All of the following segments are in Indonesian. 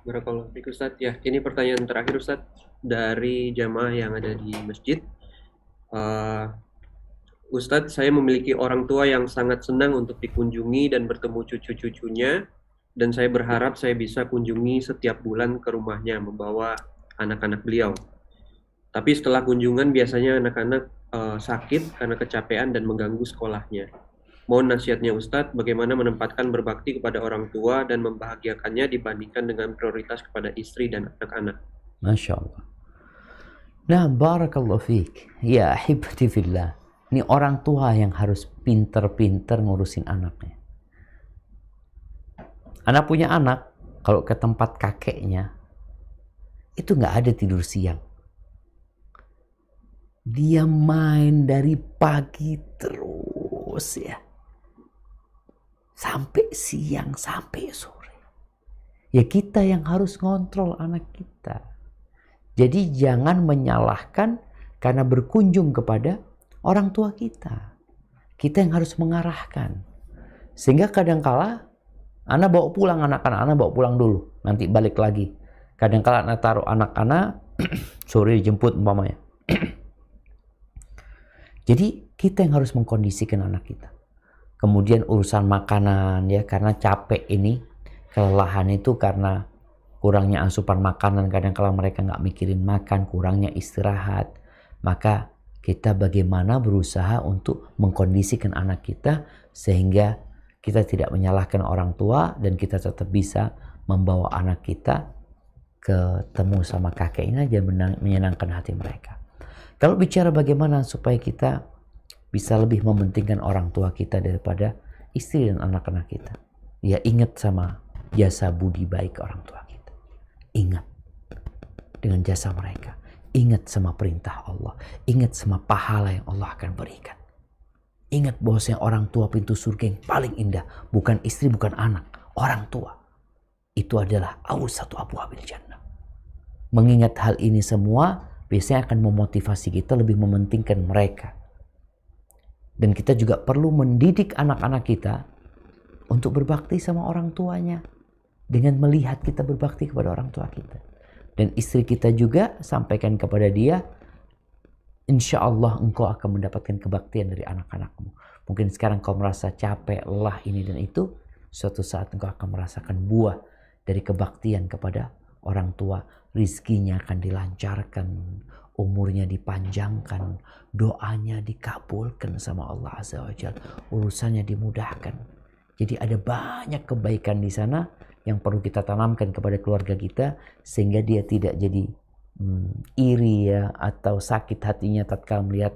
Barakallahu fiik Ustadz. Ya, ini pertanyaan terakhir Ustadz dari jamaah yang ada di masjid. Eh, Ustadz, saya memiliki orang tua yang sangat senang untuk dikunjungi dan bertemu cucu-cucunya, dan saya berharap saya bisa kunjungi setiap bulan ke rumahnya membawa anak-anak beliau. Tapi setelah kunjungan biasanya anak-anak sakit karena kecapean dan mengganggu sekolahnya. Mohon nasihatnya Ustadz, bagaimana menempatkan berbakti kepada orang tua dan membahagiakannya dibandingkan dengan prioritas kepada istri dan anak-anak. Masya Allah. Nah, barakallahu fiik. Ya ahibati fillah. Ini orang tua yang harus pinter-pinter ngurusin anaknya. Anak punya anak, kalau ke tempat kakeknya, itu nggak ada tidur siang. Dia main dari pagi terus ya. Sampai siang, sampai sore. Ya kita yang harus ngontrol anak kita. Jadi jangan menyalahkan karena berkunjung kepada orang tua kita. Kita yang harus mengarahkan. Sehingga kadangkala anak bawa pulang anak-anak, anak bawa pulang dulu, nanti balik lagi. Kadangkala anak taruh anak-anak, sore dijemput umpamanya. Jadi kita yang harus mengkondisikan anak kita. Kemudian urusan makanan ya, karena capek ini, kelelahan itu karena kurangnya asupan makanan, kadang-kala mereka nggak mikirin makan, kurangnya istirahat. Maka kita bagaimana berusaha untuk mengkondisikan anak kita sehingga kita tidak menyalahkan orang tua dan kita tetap bisa membawa anak kita ketemu sama kakeknya aja, menyenangkan hati mereka. Kalau bicara bagaimana supaya kita bisa lebih mementingkan orang tua kita daripada istri dan anak-anak kita, ya ingat sama jasa budi baik orang tua kita. Ingat dengan jasa mereka. Ingat sama perintah Allah. Ingat sama pahala yang Allah akan berikan. Ingat bahwasanya orang tua pintu surga yang paling indah. Bukan istri, bukan anak. Orang tua. Itu adalah awsatu abwabil jannah. Mengingat hal ini semua, biasanya akan memotivasi kita lebih mementingkan mereka. Dan kita juga perlu mendidik anak-anak kita untuk berbakti sama orang tuanya. Dengan melihat kita berbakti kepada orang tua kita. Dan istri kita juga sampaikan kepada dia, insya Allah engkau akan mendapatkan kebaktian dari anak-anakmu. Mungkin sekarang kau merasa capek, lelah ini dan itu. Suatu saat engkau akan merasakan buah dari kebaktian kepada orang tua. Rizkinya akan dilancarkan, umurnya dipanjangkan, doanya dikabulkan sama Allah Azza wa Jalla, urusannya dimudahkan. Jadi ada banyak kebaikan di sana yang perlu kita tanamkan kepada keluarga kita sehingga dia tidak jadi iri ya atau sakit hatinya tatkala melihat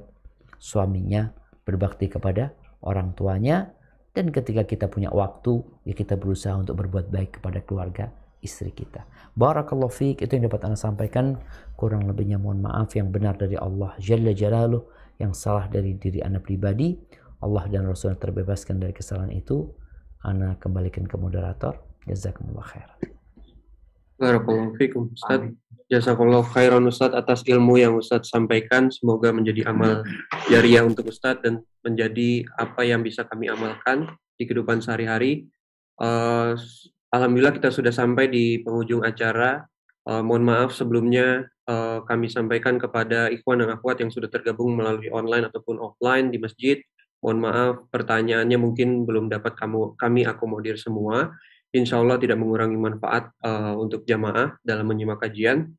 suaminya berbakti kepada orang tuanya. Dan ketika kita punya waktu, ya kita berusaha untuk berbuat baik kepada keluarga istri kita. Barakallahu fiik, itu yang dapat Anda sampaikan. Kurang lebihnya mohon maaf, yang benar dari Allah Jalla Jalaluh, yang salah dari diri Anda pribadi. Allah dan Rasulnya terbebaskan dari kesalahan itu. Anda kembalikan ke moderator. Jazakumullah khairan. Barakallahu fiikum Ustadz. Jazakallahu khairan Ustadz atas ilmu yang Ustadz sampaikan. Semoga menjadi amal jariah untuk Ustadz dan menjadi apa yang bisa kami amalkan di kehidupan sehari-hari. Alhamdulillah kita sudah sampai di penghujung acara. Mohon maaf sebelumnya kami sampaikan kepada ikhwan dan akhwat yang sudah tergabung melalui online ataupun offline di masjid. Mohon maaf pertanyaannya mungkin belum dapat kami akomodir semua. Insya Allah tidak mengurangi manfaat untuk jamaah dalam menyimak kajian.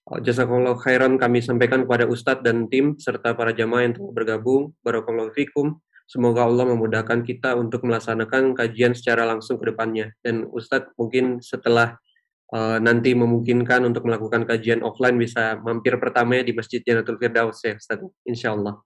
Jazakallahu khairan kami sampaikan kepada Ustadz dan tim serta para jamaah yang telah bergabung. Barakallahu fikum. Semoga Allah memudahkan kita untuk melaksanakan kajian secara langsung ke depannya. Dan Ustadz mungkin setelah nanti memungkinkan untuk melakukan kajian offline bisa mampir pertamanya di Masjid Jannatul Firdaus ya Ustadz. Insya Allah.